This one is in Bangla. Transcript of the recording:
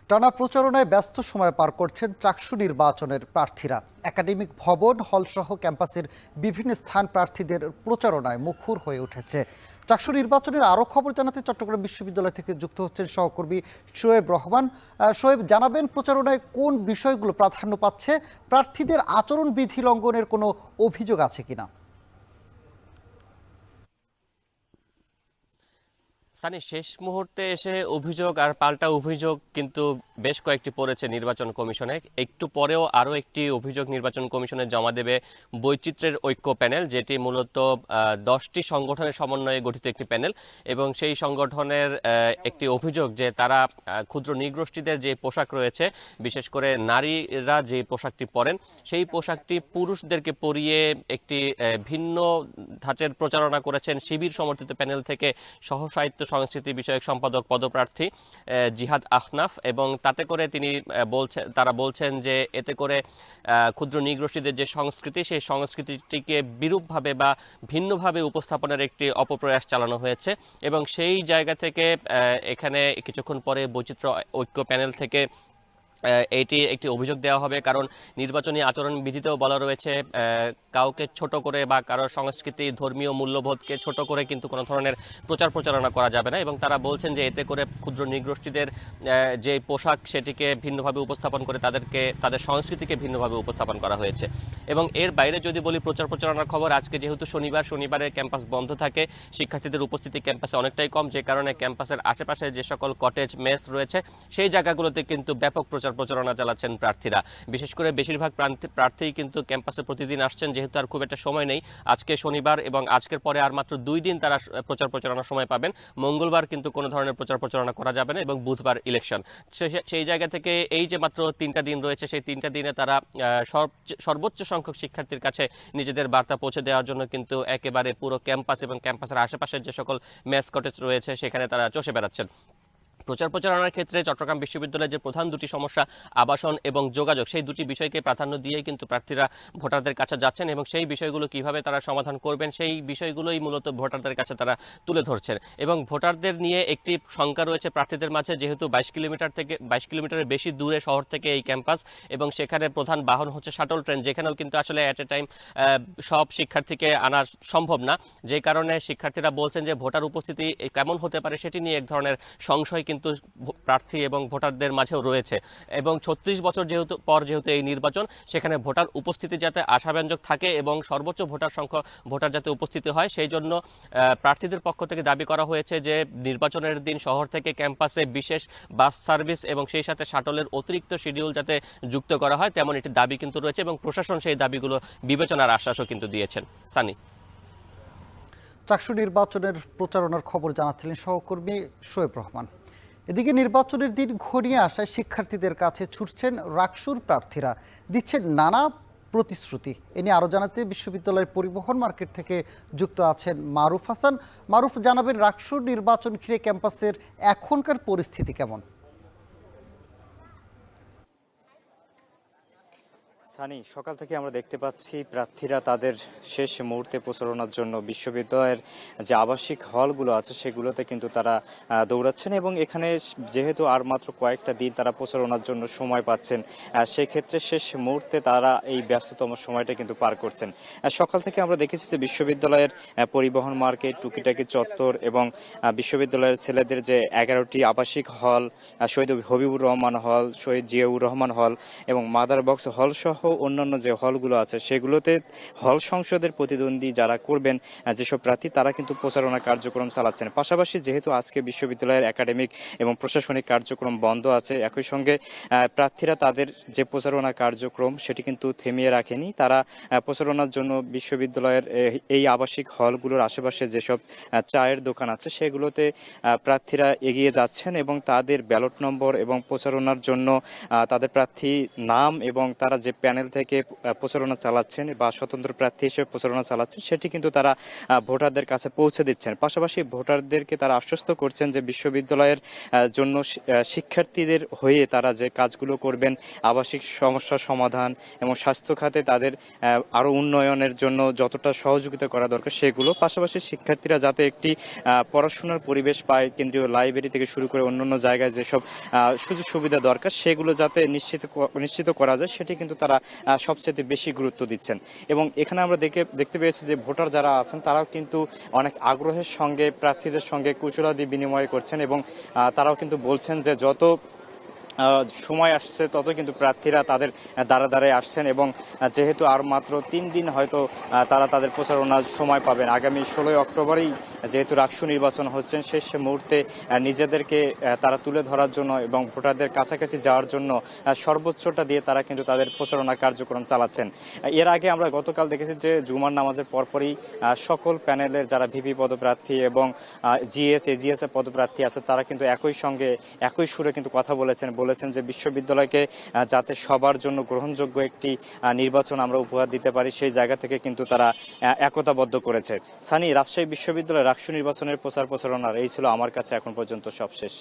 টানা প্রচারণায় ব্যস্ত সময় পার করছেন চাকসু নির্বাচনের প্রার্থীরা। একাডেমিক ভবন হলসহ ক্যাম্পাসের বিভিন্ন স্থান প্রার্থীদের প্রচারণায় মুখর হয়ে উঠেছে। চাকসু নির্বাচনের আরও খবর জানাতে চট্টগ্রাম বিশ্ববিদ্যালয় থেকে যুক্ত হচ্ছেন সহকর্মী শোয়েব রহমান। শোয়েব, জানাবেন প্রচারণায় কোন বিষয়গুলো প্রাধান্য পাচ্ছে, প্রার্থীদের আচরণবিধি লঙ্ঘনের কোনো অভিযোগ আছে কিনা? সানি, শেষ মুহূর্তে এসে অভিযোগ আর পাল্টা অভিযোগ কিন্তু বেশ কয়েকটি পড়েছে নির্বাচন কমিশনে। একটু পরেও আরও একটি অভিযোগ নির্বাচন কমিশনে জমা দেবে বৈচিত্র্যের ঐক্য প্যানেল, যেটি মূলত 10টি সংগঠনের সমন্বয়ে গঠিত একটি প্যানেল। এবং সেই সংগঠনের একটি অভিযোগ যে তারা ক্ষুদ্র নৃগোষ্ঠীদের যে পোশাক রয়েছে, বিশেষ করে নারীরা যে পোশাকটি পরেন, সেই পোশাকটি পুরুষদেরকে পরিয়ে একটি ভিন্ন ধাঁচের প্রচারণা করেছেন শিবির সমর্থিত প্যানেল থেকে সহসাহিত্য সংস্কৃতি বিষয়ক সম্পাদক পদপ্রার্থী জিহাদ আহনাফ। এবং তাতে করে তারা বলছেন যে এতে করে ক্ষুদ্র নৃগোষ্ঠীদের যে সংস্কৃতি, সেই সংস্কৃতিটিকে বিরূপভাবে বা ভিন্নভাবে উপস্থাপনের একটি অপপ্রয়াস চালানো হয়েছে। এবং সেই জায়গা থেকে এখানে কিছুক্ষণ পরে বৈচিত্র্য ঐক্য প্যানেল থেকে এটি একটি অভিযোগ দেওয়া হবে, কারণ নির্বাচনী আচরণ বিধিতেও বলা রয়েছে কাউকে ছোট করে বা কারোর সংস্কৃতি ধর্মীয় মূল্যবোধকে ছোট করে কিন্তু কোনো ধরনের প্রচারণা করা যাবে না। এবং তারা বলছেন যে এতে করে ক্ষুদ্র নৃগোষ্ঠীদের যে পোশাক, সেটিকে ভিন্নভাবে উপস্থাপন করে তাদের সংস্কৃতিকে ভিন্নভাবে উপস্থাপন করা হয়েছে। এবং এর বাইরে যদি বলি প্রচারণার খবর, আজকে যেহেতু শনিবারে ক্যাম্পাস বন্ধ থাকে, শিক্ষার্থীদের উপস্থিতি ক্যাম্পাসে অনেকটাই কম, যে কারণে ক্যাম্পাসের আশেপাশে যে সকল কটেজ মেস রয়েছে সেই জায়গাগুলোতে কিন্তু ব্যাপক প্রচারণা চালাচ্ছেন প্রার্থীরা। বিশেষ করে বেশিরভাগ প্রার্থী কিন্তু ক্যাম্পাসে প্রতিদিন আসছেন, যেহেতু আর খুব একটা সময় নেই। আজকে শনিবার এবং আজকের পরে আর মাত্র 2 দিন তারা প্রচারণার সময় পাবেন। মঙ্গলবার কিন্তু কোনো ধরনের প্রচারণা করা যাবে না এবং বুধবার ইলেকশন। সেই জায়গা থেকে এই যে মাত্র 3টা দিন রয়েছে, সেই 3টা দিনে তারা সর্বোচ্চ সংখ্যক শিক্ষার্থীর কাছে নিজেদের বার্তা পৌঁছে দেওয়ার জন্য কিন্তু একেবারে পুরো ক্যাম্পাস এবং ক্যাম্পাসের আশেপাশের যে সকল মেস কটেজ রয়েছে সেখানে তারা চষে বেড়াচ্ছেন। প্রচারণার ক্ষেত্রে চট্টগ্রাম বিশ্ববিদ্যালয়ের যে প্রধান দুটি সমস্যা, আবাসন এবং যোগাযোগ, সেই দুটি বিষয়কে প্রাধান্য দিয়ে কিন্তু প্রার্থীরা ভোটারদের কাছে যাচ্ছেন এবং সেই বিষয়গুলো কিভাবে তারা সমাধান করবেন সেই বিষয়গুলোই মূলত ভোটারদের কাছে তারা তুলে ধরছেন। এবং ভোটারদের নিয়ে একটি শঙ্কা রয়েছে প্রার্থীদের মাঝে, যেহেতু 22 কিলোমিটারের বেশি দূরে শহর থেকে এই ক্যাম্পাস এবং সেখানে প্রধান বাহন হচ্ছে শাটল ট্রেন, যেখানেও কিন্তু আসলে অ্যাট এ টাইম সব শিক্ষার্থীকে আনা সম্ভব না। যে কারণে শিক্ষার্থীরা বলছেন যে ভোটার উপস্থিতি কেমন হতে পারে সেটি নিয়ে এক ধরনের সংশয় কিন্তু প্রার্থী এবং ভোটারদের মাঝেও রয়েছে। এবং 36 বছর যেহেতু এই নির্বাচন, সেখানে ভোটার উপস্থিতি যাতে আশাব্যঞ্জক থাকে এবং সর্বোচ্চ ভোটার যাতে উপস্থিতি হয়, সেই জন্য প্রার্থীদের পক্ষ থেকে দাবি করা হয়েছে যে নির্বাচনের দিন শহর থেকে ক্যাম্পাসে বিশেষ বাস সার্ভিস এবং সেই সাথে শাটলের অতিরিক্ত শিডিউল যাতে যুক্ত করা হয়, তেমন একটি দাবি কিন্তু রয়েছে এবং প্রশাসন সেই দাবিগুলো বিবেচনার আশ্বাসও কিন্তু দিয়েছেন। সানি, চাকসু নির্বাচনের প্রচারণার খবর জানাচ্ছিলেন সহকর্মী শোয়েব রহমান। এদিকে নির্বাচনের দিন ঘনিয়ে আসায় শিক্ষার্থীদের কাছে ছুটছেন রাকসুর প্রার্থীরা, দিচ্ছেন নানা প্রতিশ্রুতি। এ নিয়ে আরও জানাতে বিশ্ববিদ্যালয়ের পরিবহন মার্কেট থেকে যুক্ত আছেন মারুফ হাসান। মারুফ, জানাবেন রাকসুর নির্বাচন ঘিরে ক্যাম্পাসের এখনকার পরিস্থিতি কেমন? সানি, সকাল থেকে আমরা দেখতে পাচ্ছি প্রার্থীরা তাদের শেষ মুহূর্তে প্রচারণার জন্য বিশ্ববিদ্যালয়ের যে আবাসিক হলগুলো আছে সেগুলোতে কিন্তু তারা দৌড়াচ্ছেন এবং এখানে যেহেতু আর মাত্র কয়েকটা দিন তারা প্রচারণার জন্য সময় পাচ্ছেন, সেক্ষেত্রে শেষ মুহূর্তে তারা এই ব্যস্ততম সময়টা কিন্তু পার করছেন। সকাল থেকে আমরা দেখেছি যে বিশ্ববিদ্যালয়ের পরিবহন মার্কেট, টুকিটাকি চত্বর এবং বিশ্ববিদ্যালয়ের ছেলেদের যে 11টি আবাসিক হল, শহীদ হবিবুর রহমান হল, শহীদ জিয়াউর রহমান হল এবং মাদার বক্স হল সহ অন্যান্য যে হলগুলো আছে সেগুলোতে হল সংসদের প্রতিদ্বন্দ্বী যারা করবেন যেসব প্রার্থী, তারা কিন্তু প্রচারণা কার্যক্রম চালাচ্ছেন। পাশাপাশি যেহেতু আজকে বিশ্ববিদ্যালয়ের একাডেমিক এবং প্রশাসনিক কার্যক্রম বন্ধ আছে, একই সঙ্গে প্রার্থীরা তাদের যে প্রচারণা কার্যক্রম সেটি কিন্তু থেমিয়ে রাখেনি। তারা প্রচারণার জন্য বিশ্ববিদ্যালয়ের এই আবাসিক হলগুলোর আশেপাশে যেসব চায়ের দোকান আছে সেগুলোতে প্রার্থীরা এগিয়ে যাচ্ছেন এবং তাদের ব্যালট নম্বর এবং প্রচারণার জন্য তাদের প্রার্থী নাম এবং তারা যে প্যানেল প্যানেল থেকে প্রচারণা চালাচ্ছেন বা স্বতন্ত্র প্রার্থী হিসেবে প্রচারণা চালাচ্ছেন, সেটি কিন্তু তারা ভোটারদের কাছে পৌঁছে দিচ্ছেন। পাশাপাশি ভোটারদেরকে তারা আশ্বস্ত করছেন যে বিশ্ববিদ্যালয়ের জন্য শিক্ষার্থীদের হয়ে তারা যে কাজগুলো করবেন, আবাসিক সমস্যার সমাধান এবং স্বাস্থ্য খাতে তাদের আরও উন্নয়নের জন্য যতটা সহযোগিতা করা দরকার সেগুলো, পাশাপাশি শিক্ষার্থীরা যাতে একটি পড়াশোনার পরিবেশ পায়, কেন্দ্রীয় লাইব্রেরি থেকে শুরু করে অন্যান্য জায়গায় যেসব সুযোগ সুবিধা দরকার সেগুলো যাতে নিশ্চিত করা যায়, সেটি কিন্তু তারা সবচেয়ে বেশি গুরুত্ব দিচ্ছেন। এবং এখানে আমরা দেখতে পেয়েছি যে ভোটার যারা আছেন তারাও কিন্তু অনেক আগ্রহের সঙ্গে প্রার্থীদের সঙ্গে কুশলাদি বিনিময় করছেন এবং তারাও কিন্তু বলছেন যে যত সময় আসছে তত কিন্তু প্রার্থীরা তাদের দ্বারা দ্বারে আসছেন এবং যেহেতু আর মাত্র 3 দিন হয়তো তারা তাদের প্রচারণার সময় পাবেন, আগামী 16 অক্টোবরেই যেহেতু রাকসু নির্বাচন হচ্ছেন, শেষ মুহূর্তে নিজেদেরকে তারা তুলে ধরার জন্য এবং ভোটারদের কাছাকাছি যাওয়ার জন্য সর্বোচ্চটা দিয়ে তারা কিন্তু তাদের প্রচারণা কার্যক্রম চালাচ্ছেন। এর আগে আমরা গতকাল দেখেছি যে জুমার নামাজের পরপরই সকল প্যানেলের যারা ভিপি পদপ্রার্থী এবং জিএস এজিএস এর পদপ্রার্থী আছে তারা কিন্তু একই সুরে কিন্তু কথা বলেছেন যে বিশ্ববিদ্যালয়কে যাতে সবার জন্য গ্রহণযোগ্য একটি নির্বাচন আমরা উপহার দিতে পারি, সেই জায়গা থেকে কিন্তু তারা একতাবদ্ধ করেছে। সানি, রাজশাহী বিশ্ববিদ্যালয় রাকসু নির্বাচনের প্রচারণার এই ছিল আমার কাছে এখন পর্যন্ত সবশেষ।